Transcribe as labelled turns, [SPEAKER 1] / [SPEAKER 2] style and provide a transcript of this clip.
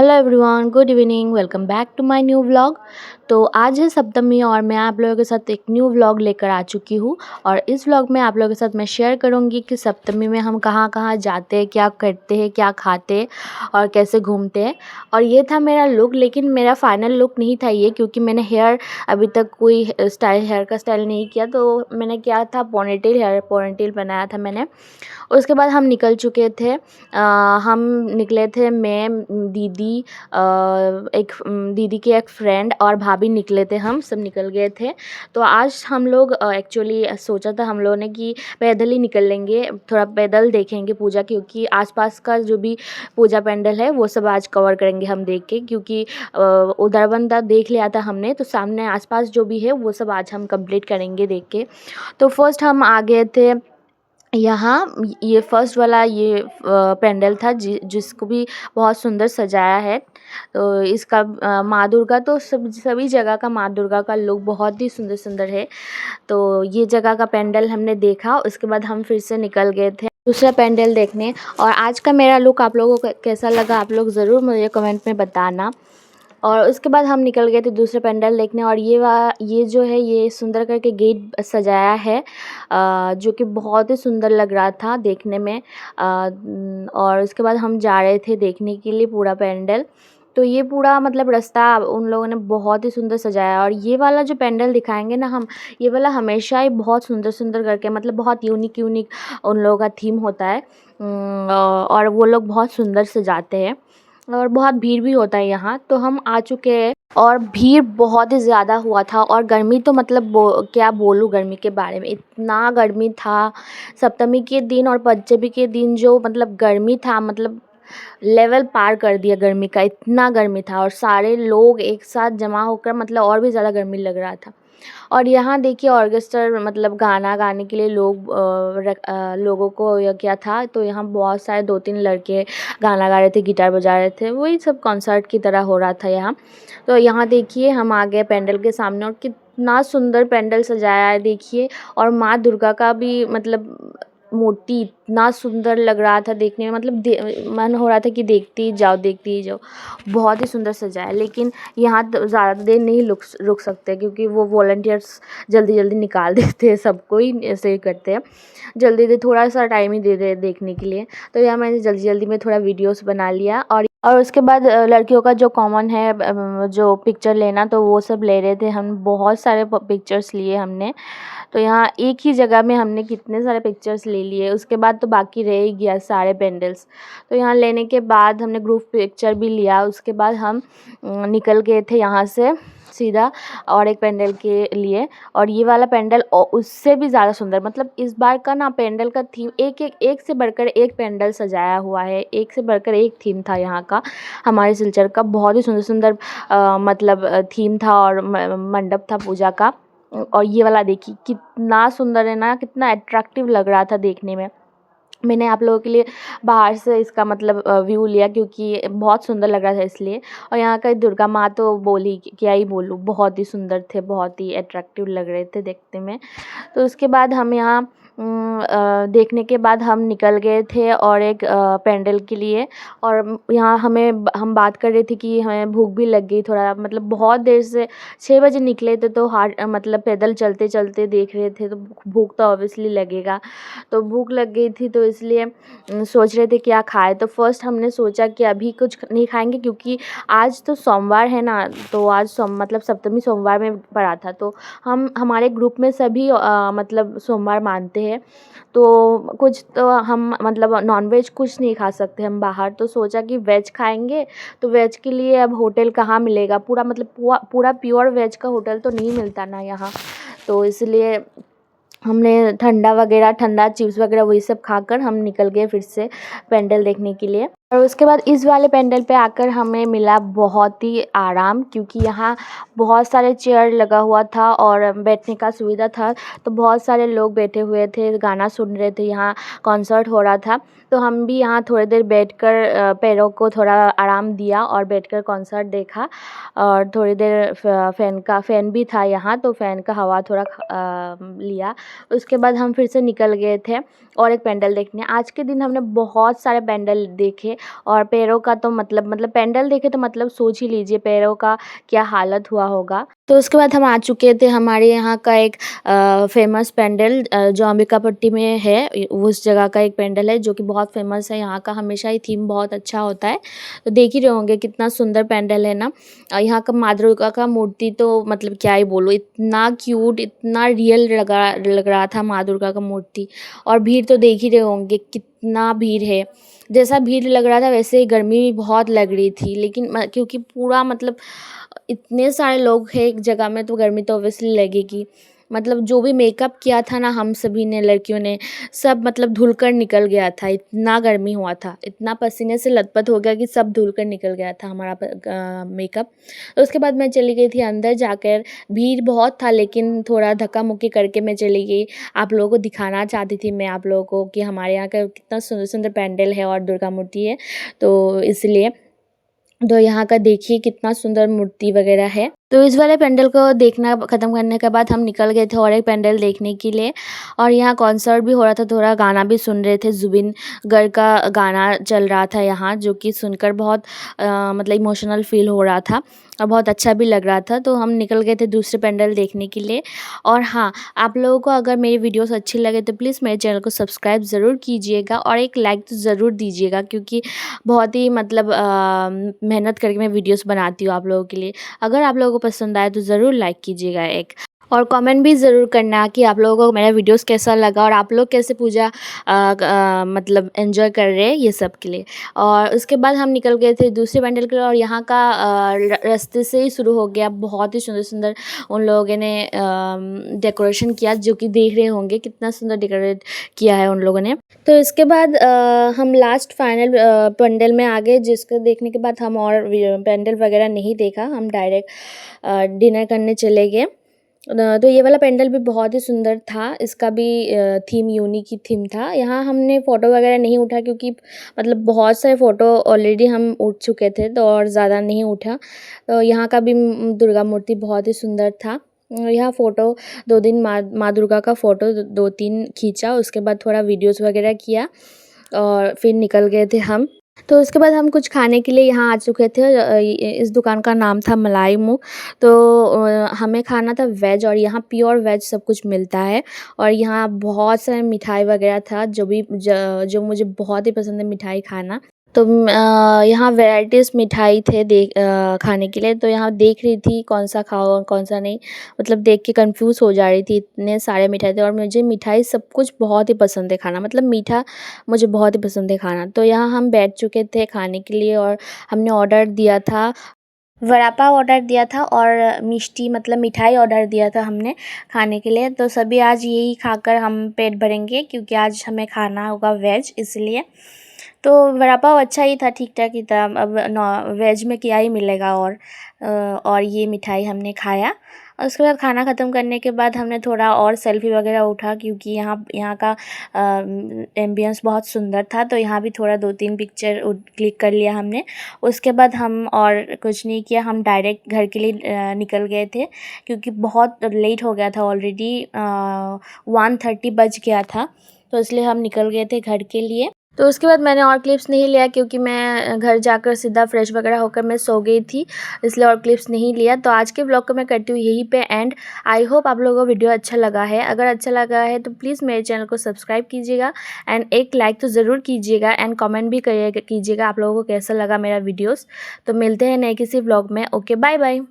[SPEAKER 1] Hello everyone, good evening. Welcome back to my new vlog. तो आज है सप्तमी और मैं आप लोगों के साथ एक न्यू व्लॉग लेकर आ चुकी हूँ। और इस व्लॉग में आप लोगों के साथ मैं शेयर करूँगी कि सप्तमी में हम कहाँ कहाँ जाते हैं, क्या करते हैं, क्या खाते हैं और कैसे घूमते हैं। और ये था मेरा लुक, लेकिन मेरा फाइनल लुक नहीं था ये, क्योंकि मैंने हेयर अभी तक कोई हेयर का स्टाइल नहीं किया। तो मैंने क्या था, पोनीटेल बनाया था मैंने। उसके बाद हम निकल चुके थे। हम निकले थे, मैं, दीदी, दीदी के एक फ्रेंड और भाभी निकले थे, हम सब निकल गए थे। तो आज हम लोग एक्चुअली सोचा था हम लोगों ने कि पैदल ही निकल लेंगे, थोड़ा पैदल देखेंगे पूजा, क्योंकि आसपास का जो भी पूजा पेंडल है वो सब आज कवर करेंगे हम देख के, क्योंकि उधर बंदा देख लिया था हमने, तो सामने आसपास जो भी है वो सब आज हम कंप्लीट करेंगे देख के। तो फर्स्ट हम आ गए थे यहाँ, ये फर्स्ट वाला ये पेंडल था जिसको भी बहुत सुंदर सजाया है। तो इसका माँ दुर्गा, तो सभी जगह का माँ दुर्गा का लुक बहुत ही सुंदर सुंदर है। तो ये जगह का पेंडल हमने देखा, उसके बाद हम फिर से निकल गए थे दूसरा पेंडल देखने। और आज का मेरा लुक आप लोगों को कैसा लगा, आप लोग ज़रूर मुझे कमेंट में बताना। और उसके बाद हम निकल गए थे दूसरे पंडाल देखने। और ये जो है, ये सुंदर करके गेट सजाया है, जो कि बहुत ही सुंदर लग रहा था देखने में। और उसके बाद हम जा रहे थे देखने के लिए पूरा पंडाल। तो ये पूरा मतलब रास्ता उन लोगों ने बहुत ही सुंदर सजाया। और ये वाला जो पंडाल दिखाएंगे ना हम, ये वाला हमेशा ही बहुत सुंदर सुंदर करके, मतलब बहुत यूनिक यूनिक उन लोगों का थीम होता है। और वो लोग बहुत सुंदर सजाते हैं और बहुत भीड़ भी होता है यहाँ। तो हम आ चुके हैं और भीड़ बहुत ही ज़्यादा हुआ था। और गर्मी तो मतलब क्या बोलूँ गर्मी के बारे में, इतना गर्मी था सप्तमी के दिन और पंचमी के दिन, जो मतलब गर्मी था, मतलब लेवल पार कर दिया गर्मी का, इतना गर्मी था। और सारे लोग एक साथ जमा होकर मतलब और भी ज़्यादा गर्मी लग रहा था। और यहाँ देखिए ऑर्केस्ट्रा, मतलब गाना गाने के लिए लोगों को यह क्या था, तो यहाँ बहुत सारे 2-3 लड़के गाना गा रहे थे, गिटार बजा रहे थे, वही सब कॉन्सर्ट की तरह हो रहा था यहाँ। तो यहाँ देखिए हम आ गए पेंडल के सामने, और कितना सुंदर पेंडल सजाया है देखिए। और माँ दुर्गा का भी मतलब मूर्ति इतना सुंदर लग रहा था देखने में, मतलब मन हो रहा था कि देखते ही जाओ, देखते ही जाओ। बहुत ही सुंदर सजाया है। लेकिन यहाँ ज़्यादा देर नहीं रुक सकते, क्योंकि वो वॉलंटियर्स जल्दी जल्दी निकाल देते हैं, सबको ही ऐसे ही करते हैं, जल्दी दे, थोड़ा सा टाइम ही दे दे देखने के लिए। तो यहाँ मैंने जल्दी जल्दी में थोड़ा वीडियोस बना लिया। और उसके बाद लड़कियों का जो कॉमन है, जो पिक्चर लेना, तो वो सब ले रहे थे हम, बहुत सारे पिक्चर्स लिए हमने। तो यहाँ एक ही जगह में हमने कितने सारे पिक्चर्स ले लिए। उसके बाद तो बाकी रह ही गया सारे पेंडल्स। तो यहाँ लेने के बाद हमने ग्रुप पिक्चर भी लिया। उसके बाद हम निकल गए थे यहाँ से सीधा और एक पेंडल के लिए। और ये वाला पेंडल उससे भी ज़्यादा सुंदर, मतलब इस बार का ना पेंडल का थीम एक से बढ़कर एक पेंडल सजाया हुआ है, एक से बढ़कर एक थीम था यहाँ का, हमारे सिलचर का। बहुत ही सुंदर सुंदर मतलब थीम था और मंडप था पूजा का। और ये वाला देखिए कितना सुंदर है ना, कितना अट्रैक्टिव लग रहा था देखने में। मैंने आप लोगों के लिए बाहर से इसका मतलब व्यू लिया, क्योंकि बहुत सुंदर लग रहा था इसलिए। और यहाँ का दुर्गा माँ तो बोली क्या ही बोलूँ, बहुत ही सुंदर थे, बहुत ही अट्रैक्टिव लग रहे थे देखने में। तो उसके बाद हम यहाँ देखने के बाद हम निकल गए थे और एक पेंडल के लिए। और यहाँ हम बात कर रहे थे कि हमें भूख भी लग गई थोड़ा, मतलब बहुत देर से 6 बजे निकले थे, तो मतलब पैदल चलते चलते देख रहे थे, तो भूख तो ऑब्वियसली लगेगा। तो भूख लग गई थी, तो इसलिए सोच रहे थे क्या खाए। तो फर्स्ट हमने सोचा कि अभी कुछ नहीं खाएंगे, क्योंकि आज तो सोमवार है ना, तो आज मतलब सप्तमी सोमवार में पड़ा था। तो हमारे ग्रुप में सभी मतलब सोमवार मानते हैं। तो कुछ तो हम मतलब नॉनवेज कुछ नहीं खा सकते हम बाहर, तो सोचा कि वेज खाएंगे। तो वेज के लिए अब होटल कहाँ मिलेगा, पूरा मतलब पूरा प्योर वेज का होटल तो नहीं मिलता ना यहाँ। तो इसलिए हमने ठंडा चिप्स वगैरह वही सब खाकर हम निकल गए फिर से पेंडल देखने के लिए। और उसके बाद इस वाले पेंडल पे आकर हमें मिला बहुत ही आराम, क्योंकि यहाँ बहुत सारे चेयर लगा हुआ था और बैठने का सुविधा था। तो बहुत सारे लोग बैठे हुए थे, गाना सुन रहे थे, यहाँ कॉन्सर्ट हो रहा था। तो हम भी यहाँ थोड़ी देर बैठकर पैरों को थोड़ा आराम दिया और बैठकर कॉन्सर्ट देखा। और थोड़ी देर फ़ैन भी था यहाँ, तो फ़ैन का हवा थोड़ा लिया। उसके बाद हम फिर से निकल गए थे और एक पेंडल देखने। आज के दिन हमने बहुत सारे पेंडल देखे और पैरों का तो मतलब पेंडल देखे तो मतलब सोच ही लीजिए पैरों का क्या हालत हुआ होगा। तो उसके बाद हम आ चुके थे हमारे यहाँ का एक फेमस पेंडल जो अंबिकापट्टी में है, उस जगह का एक पेंडल है जो कि बहुत फेमस है। यहाँ का हमेशा ही थीम बहुत अच्छा होता है। तो देख ही रहे होंगे कितना सुंदर पेंडल है ना। यहाँ का माँ दुर्गा का मूर्ति तो मतलब क्या ही बोलूँ, इतना क्यूट, इतना रियल लग रहा था माँ दुर्गा का मूर्ति। और भीड़ तो देख ही रहे होंगे कितना भीड़ है। जैसा भीड़ लग रहा था वैसे ही गर्मी भी बहुत लग रही थी, लेकिन क्योंकि पूरा मतलब इतने सारे लोग हैं एक जगह में तो गर्मी तो ऑब्वियसली लगेगी। मतलब जो भी मेकअप किया था ना हम सभी ने, लड़कियों ने, सब मतलब धुल कर निकल गया था, इतना गर्मी हुआ था, इतना पसीने से लथपथ हो गया कि सब धुल कर निकल गया था हमारा मेकअप। तो उसके बाद मैं चली गई थी अंदर जाकर। भीड़ बहुत था लेकिन थोड़ा धक्का मुक्की करके मैं चली गई। आप लोगों को दिखाना चाहती थी मैं आप लोगों को कि हमारे यहाँ का कितना सुंदर सुंदर पेंडल है और दुर्गा मूर्ति है, तो इसलिए। तो यहाँ का देखिए कितना सुंदर मूर्ति वगैरह है। तो इस वाले पेंडल को देखना ख़त्म करने के बाद हम निकल गए थे और एक पेंडल देखने के लिए। और यहाँ कॉन्सर्ट भी हो रहा था, थोड़ा गाना भी सुन रहे थे, जुबिन गर्ग का गाना चल रहा था यहाँ, जो कि सुनकर बहुत मतलब इमोशनल फील हो रहा था और बहुत अच्छा भी लग रहा था। तो हम निकल गए थे दूसरे पेंडल देखने के लिए। और हाँ, आप लोगों को अगर मेरी वीडियोस अच्छी लगे तो प्लीज़ मेरे चैनल को सब्सक्राइब ज़रूर कीजिएगा और एक लाइक तो ज़रूर दीजिएगा, क्योंकि बहुत ही मतलब मेहनत करके मैं वीडियोस बनाती हूँ आप लोगों के लिए। अगर आप लोगों को पसंद आए तो ज़रूर लाइक कीजिएगा एक, और कमेंट भी ज़रूर करना कि आप लोगों को मेरा वीडियोस कैसा लगा और आप लोग कैसे पूजा मतलब एंजॉय कर रहे हैं, ये सब के लिए। और उसके बाद हम निकल गए थे दूसरे पेंडल के लिए और यहाँ का रास्ते से ही शुरू हो गया। बहुत ही सुंदर सुंदर उन लोगों ने डेकोरेशन किया, जो कि देख रहे होंगे कितना सुंदर डेकोरेट किया है उन लोगों ने। तो इसके बाद हम लास्ट फाइनल पेंडल में आ गए, जिसको देखने के बाद हम और पेंडल वगैरह नहीं देखा, हम डायरेक्ट डिनर करने चले गए। तो ये वाला पेंडल भी बहुत ही सुंदर था, इसका भी थीम यूनिक ही थीम था। यहाँ हमने फ़ोटो वगैरह नहीं उठा क्योंकि मतलब बहुत सारे फ़ोटो ऑलरेडी हम उठ चुके थे, तो और ज़्यादा नहीं उठा। तो यहाँ का भी दुर्गा मूर्ति बहुत ही सुंदर था। यहाँ फ़ोटो 2 दिन माँ दुर्गा का फ़ोटो 2-3 खींचा, उसके बाद थोड़ा वीडियोस वगैरह किया और फिर निकल गए थे हम। तो उसके बाद हम कुछ खाने के लिए यहाँ आ चुके थे। इस दुकान का नाम था मलाई मुँह। तो हमें खाना था वेज, और यहाँ प्योर वेज सब कुछ मिलता है। और यहाँ बहुत सारे मिठाई वगैरह था जो मुझे बहुत ही पसंद है मिठाई खाना। तो यहाँ वैराइटीज़ मिठाई थे खाने के लिए। तो यहाँ देख रही थी कौन सा खाओ और कौन सा नहीं, मतलब देख के कंफ्यूज हो जा रही थी, इतने सारे मिठाई थे। और मुझे मिठाई सब कुछ बहुत ही पसंद है खाना, मतलब मीठा मुझे बहुत ही पसंद है खाना। तो यहाँ हम बैठ चुके थे खाने के लिए और हमने ऑर्डर दिया था, वड़ा पाव ऑर्डर दिया था और मिष्टी मतलब मिठाई ऑर्डर दिया था हमने खाने के लिए। तो सभी आज यही खाकर हम पेट भरेंगे, क्योंकि आज हमें खाना होगा वेज, इसलिए। तो वड़ा पाव अच्छा ही था, ठीक ठाक ही था। अब वेज में क्या ही मिलेगा। और ये मिठाई हमने खाया। और उसके बाद खाना ख़त्म करने के बाद हमने थोड़ा और सेल्फ़ी वगैरह उठा, क्योंकि यहाँ का एम्बियंस बहुत सुंदर था। तो यहाँ भी थोड़ा 2-3 पिक्चर क्लिक कर लिया हमने। उसके बाद हम और कुछ नहीं किया, हम डायरेक्ट घर के लिए निकल गए थे, क्योंकि बहुत लेट हो गया था ऑलरेडी, 1:30 बज गया था। तो इसलिए हम निकल गए थे घर के लिए। तो उसके बाद मैंने और क्लिप्स नहीं लिया, क्योंकि मैं घर जाकर सीधा फ्रेश वगैरह होकर मैं सो गई थी, इसलिए और क्लिप्स नहीं लिया। तो आज के ब्लॉग को मैं करती हूँ यहीं पे एंड। आई होप आप लोगों को वीडियो अच्छा लगा है। अगर अच्छा लगा है तो प्लीज़ मेरे चैनल को सब्सक्राइब कीजिएगा एंड एक लाइक तो ज़रूर कीजिएगा एंड कमेंट भी कीजिएगा आप लोगों को कैसा लगा मेरा वीडियोज़। तो मिलते हैं नए किसी ब्लॉग में। Okay, bye bye.